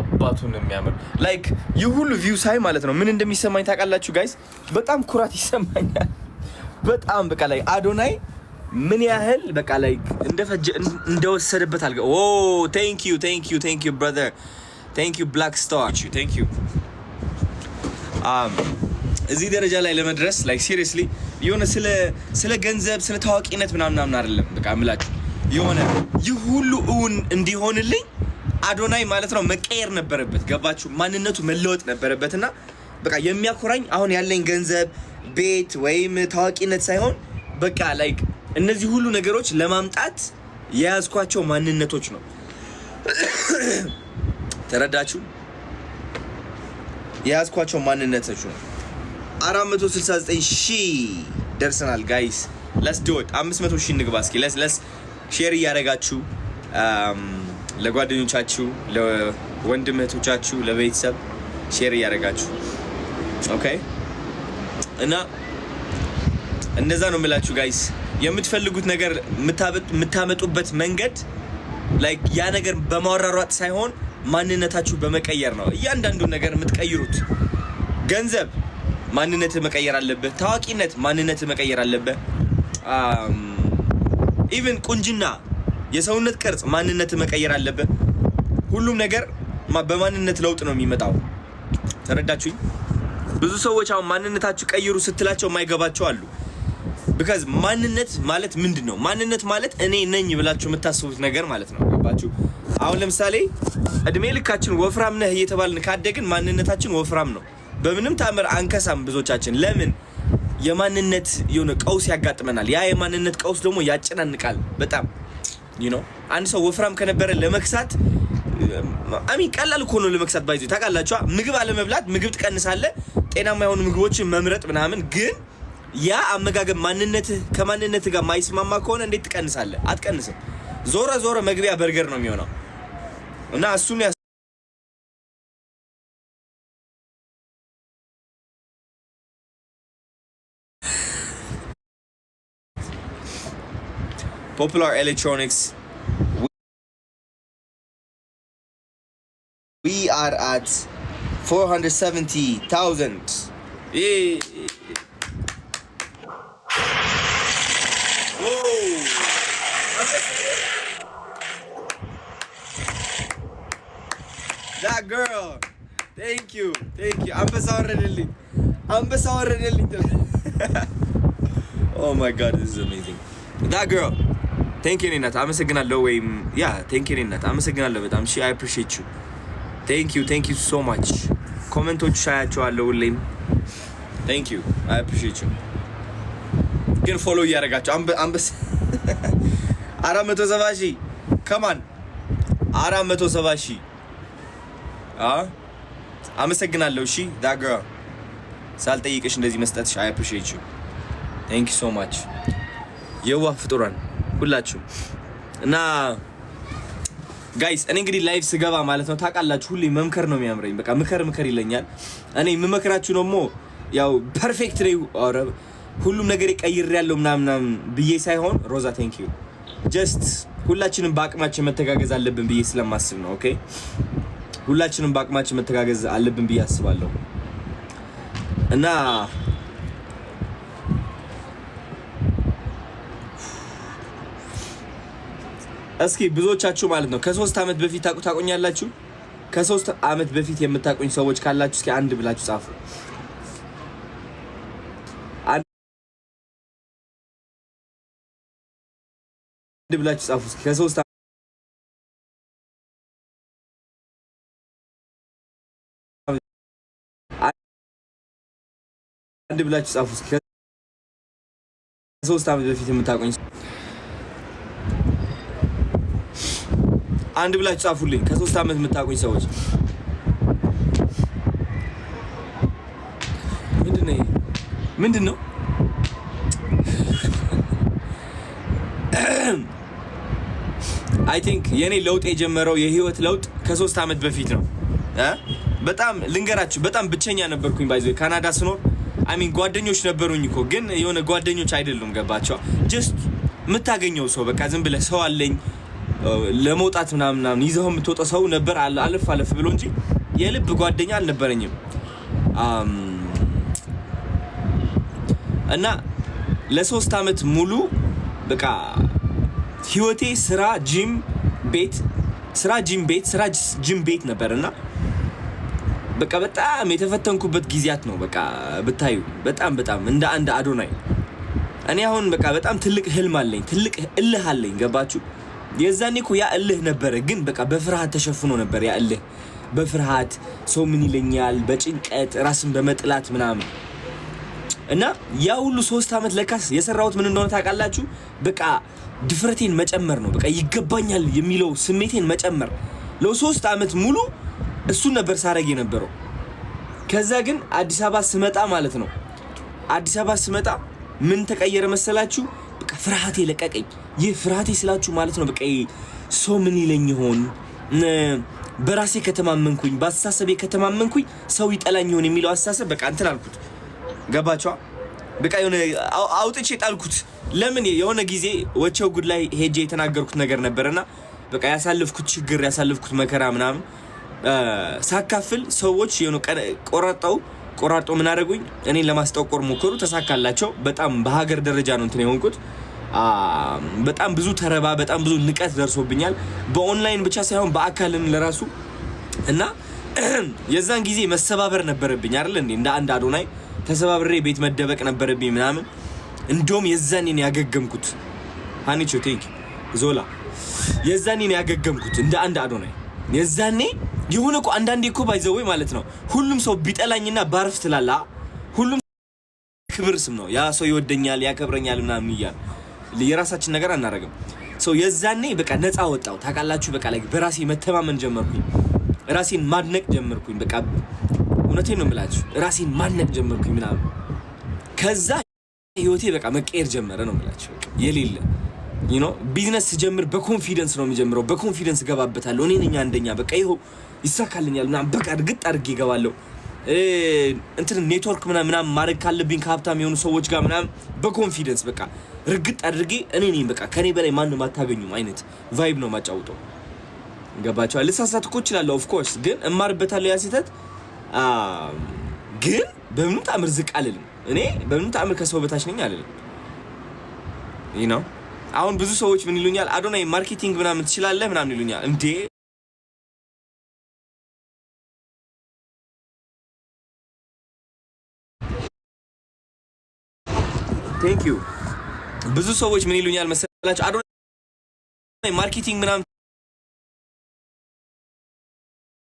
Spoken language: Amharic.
አባቱን የሚያምር ላይክ የሁሉ ቪው ሳይ ማለት ነው ምን እንደሚሰማኝ ታውቃላችሁ ጋይስ? በጣም ኩራት ይሰማኛል። በጣም በቃ ላይ አዶናይ ምን ያህል በቃ ላይ እንደወሰደበት አልገ ኦ ቴንክ ዩ ብራዘር ቴንክ ዩ ብላክ ስታር ቴንክ ዩ እዚህ ደረጃ ላይ ለመድረስ ላይክ ሲሪየስሊ የሆነ ስለ ገንዘብ ስለ ታዋቂነት ምናምን አይደለም። በቃ እምላችሁ የሆነ ይህ ሁሉ እውን እንዲሆንልኝ አዶናይ ማለት ነው መቀየር ነበረበት። ገባችሁ? ማንነቱ መለወጥ ነበረበትና በቃ የሚያኮራኝ አሁን ያለኝ ገንዘብ ቤት ወይም ታዋቂነት ሳይሆን በቃ ላይክ እነዚህ ሁሉ ነገሮች ለማምጣት የያዝኳቸው ማንነቶች ነው። ተረዳችሁ? የያዝኳቸው ማንነቶች ነው። 469,000 ደርሰናል ጋይስ። let's do it 500,000 ንግባ እስኪ። let's ሼር እያደረጋችሁ ለጓደኞቻችሁ፣ ለወንድም እህቶቻችሁ፣ ለቤተሰብ ሼር እያደረጋችሁ ኦኬ። እና እንደዛ ነው የምላችሁ ጋይስ። የምትፈልጉት ነገር የምታመጡበት መንገድ ላይክ ያ ነገር በማወራሯጥ ሳይሆን ማንነታችሁ በመቀየር ነው እያንዳንዱ ነገር የምትቀይሩት። ገንዘብ ማንነት መቀየር አለበት። ታዋቂነት ማንነት መቀየር አለበት። ኢቭን ቁንጅና፣ የሰውነት ቅርጽ ማንነት መቀየር አለበት። ሁሉም ነገር በማንነት ለውጥ ነው የሚመጣው። ተረዳችሁኝ? ብዙ ሰዎች አሁን ማንነታችሁ ቀይሩ ስትላቸው የማይገባቸው አሉ። because ማንነት ማለት ምንድነው? ማንነት ማለት እኔ ነኝ ብላችሁ የምታስቡት ነገር ማለት ነው። ገባችሁ? አሁን ለምሳሌ እድሜ ልካችን ወፍራም ነህ እየተባልን ካደግን ማንነታችን ወፍራም ነው። በምንም ታምር አንከሳም ብዙዎቻችን። ለምን? የማንነት የሆነ ቀውስ ያጋጥመናል። ያ የማንነት ቀውስ ደግሞ ያጨናንቃል በጣም አንድ ሰው ወፍራም ከነበረ ለመክሳት ቀላል እኮ ነው ለመክሳት። ባይዙ ታውቃላችሁ፣ ምግብ አለመብላት፣ ምግብ ትቀንሳለህ፣ ጤናማ የሆኑ ምግቦችን መምረጥ ምናምን። ግን ያ አመጋገብ ከማንነት ጋር ማይስማማ ከሆነ እንዴት ትቀንሳለህ? አትቀንስም። ዞረ መግቢያ በርገር ነው የሚሆነው እና እሱን Popular Electronics. We are at 470,000. Yeah. Whoa. That girl. Thank you. Ambassa already. Oh my God, this is amazing. That girl. Thank you Ninat. አመሰግናለሁ ወይም ያ thank you Ninat. አመሰግናለሁ በጣም I appreciate you. Thank you so much. ኮሜንቶች ሻያቸዋለሁ ሁሌም. Thank you. I appreciate you. ግን ፎሎ እያደረጋችሁ አንበስ 470,000 come on 470,000 አመሰግናለሁ። እሺ that girl ሳልጠይቅሽ እንደዚህ መስጠትሽ I appreciate you. Thank you so much. የዋህ ፍጡራን ሁላችሁ እና ጋይስ እኔ እንግዲህ ላይቭ ስገባ ማለት ነው ታውቃላችሁ ሁሌ መምከር ነው የሚያምረኝ። በቃ ምከር ይለኛል። እኔ የምመክራችሁ ደግሞ ያው ፐርፌክት ነው ሁሉም ነገር ይቀይራለሁ ምናምን ብዬ ሳይሆን ሮዛ ቴንክ ዩ ጀስት ሁላችንም በአቅማችን መተጋገዝ አለብን ብዬ ስለማስብ ነው። ኦኬ ሁላችንም በአቅማችን መተጋገዝ አለብን ብዬ አስባለሁ እና እስኪ ብዙዎቻችሁ ማለት ነው ከ3 አመት በፊት ታቁኛላችሁ። ከ3 አመት በፊት የምታቁኝ ሰዎች ካላችሁ እስኪ አንድ ብላችሁ ጻፉ። አንድ ብላችሁ ጻፉ እስኪ ከ3 አንድ ብላችሁ ጻፉ እስኪ ከ3 አመት በፊት የምታቁኝ አንድ ብላችሁ ጻፉልኝ። ከ3 አመት የምታቁኝ ሰዎች ምንድነው? አይ ቲንክ የኔ ለውጥ የጀመረው የህይወት ለውጥ ከ3 አመት በፊት ነው። በጣም ልንገራችሁ፣ በጣም ብቸኛ ነበርኩኝ። ባይዘ ካናዳ ስኖር አሚን ጓደኞች ነበሩኝ እኮ ግን የሆነ ጓደኞች አይደሉም። ገባቸው ጀስት የምታገኘው ሰው በቃ ዝም ብለህ ሰው አለኝ ለመውጣት ምናምን ይዘው የምትወጣ ሰው ነበር አለፍ ብሎ እንጂ የልብ ጓደኛ አልነበረኝም። እና ለ3 አመት ሙሉ በቃ ህይወቴ ስራ ጂም ቤት ነበርና በቃ በጣም የተፈተንኩበት ጊዜያት ነው። በቃ ብታዩ በጣም እንደ አንድ አዶናይ እኔ አሁን በቃ በጣም ትልቅ ህልም አለኝ፣ ትልቅ እልህ አለኝ። ገባችሁ? የዛኔ እኮ ያ እልህ ነበረ፣ ግን በቃ በፍርሃት ተሸፍኖ ነበር ያ እልህ። በፍርሃት ሰው ምን ይለኛል፣ በጭንቀት ራስን በመጥላት ምናምን እና ያ ሁሉ 3 አመት ለካስ የሰራሁት ምን እንደሆነ ታውቃላችሁ? በቃ ድፍረቴን መጨመር ነው። በቃ ይገባኛል የሚለው ስሜቴን መጨመር። ለ3 አመት ሙሉ እሱን ነበር ሳረግ የነበረው። ከዛ ግን አዲስ አበባ ስመጣ ማለት ነው፣ አዲስ አበባ ስመጣ ምን ተቀየረ መሰላችሁ? በቃ ፍርሃቴ ለቀቀኝ። ይህ ፍርሃቴ ስላችሁ ማለት ነው በቃ ሰው ምን ይለኝ ይሆን፣ በራሴ ከተማመንኩኝ፣ በአስተሳሰቤ ከተማመንኩኝ ሰው ይጠላኝ ይሆን የሚለው አስተሳሰብ በቃ እንትን አልኩት። ገባችኋ? በቃ የሆነ አውጥቼ ጣልኩት። ለምን የሆነ ጊዜ ወቸው ጉድ ላይ ሄጄ የተናገርኩት ነገር ነበርና በቃ ያሳለፍኩት ችግር ያሳለፍኩት መከራ ምናምን ሳካፍል ሰዎች የሆነ ቆራጦ ምን አደረጉኝ? እኔን ለማስጠቆር ሞከሩ። ተሳካላቸው። በጣም በሀገር ደረጃ ነው እንትን የሆንኩት። በጣም ብዙ ተረባ፣ በጣም ብዙ ንቀት ደርሶብኛል። በኦንላይን ብቻ ሳይሆን በአካልም ለራሱ እና የዛን ጊዜ መሰባበር ነበረብኝ አይደል እንዴ? እንደ አንድ አዶናይ ተሰባብሬ ቤት መደበቅ ነበረብኝ ምናምን። እንደውም የዛኔ ነው ያገገምኩት። ሃኒቾ ቴንክ ዞላ የዛኔ ነው ያገገምኩት እንደ አንድ አዶናይ። የዛኔ የሆነ እኮ አንዳንዴ እኮ ባይዘወይ ማለት ነው ሁሉም ሰው ቢጠላኝና ባርፍ ትላላ። ሁሉም ክብር ስም ነው። ያ ሰው ይወደኛል ያከብረኛል ምናምን ይያል የራሳችን ነገር አናረግም። ሰው የዛኔ በቃ ነፃ ወጣው ታውቃላችሁ። በቃ ላይ በራሴ መተማመን ጀመርኩኝ። ራሴን ማድነቅ ጀመርኩኝ። በቃ እውነቴን ነው የምላችሁ፣ ራሴን ማድነቅ ጀመርኩኝ ምናምን። ከዛ ህይወቴ በቃ መቀየር ጀመረ ነው የምላችሁ። የሌለ ቢዝነስ ስጀምር በኮንፊደንስ ነው የሚጀምረው። በኮንፊደንስ ገባበታለሁ። እኔ ነኝ አንደኛ፣ በቃ ይሄው ይሳካልኛል ምናምን በቃ እርግጥ አድርጌ እገባለሁ። እንትን ኔትወርክ ምናምን ማድረግ ካለብኝ ከሀብታም የሆኑ ሰዎች ጋር ምናምን በኮንፊደንስ በቃ እርግጥ አድርጌ እኔ ነኝ በቃ ከኔ በላይ ማንም አታገኙም አይነት ቫይብ ነው ማጫውተው። ገባችኋል? ልሳሳት እኮ እችላለሁ ኦፍ ኮርስ፣ ግን እማርበታለሁ ያ ስህተት። ግን በምንም ተአምር ዝቅ አልልም። እኔ በምንም ተአምር ከሰው በታች ነኝ አልልም። አሁን ብዙ ሰዎች ምን ይሉኛል? አዶናይ ማርኬቲንግ ምናምን ትችላለህ ምናምን ይሉኛል። እንዴ ቴንክ ዩ። ብዙ ሰዎች ምን ይሉኛል መሰላችሁ? አዶናይ ማርኬቲንግ ምናምን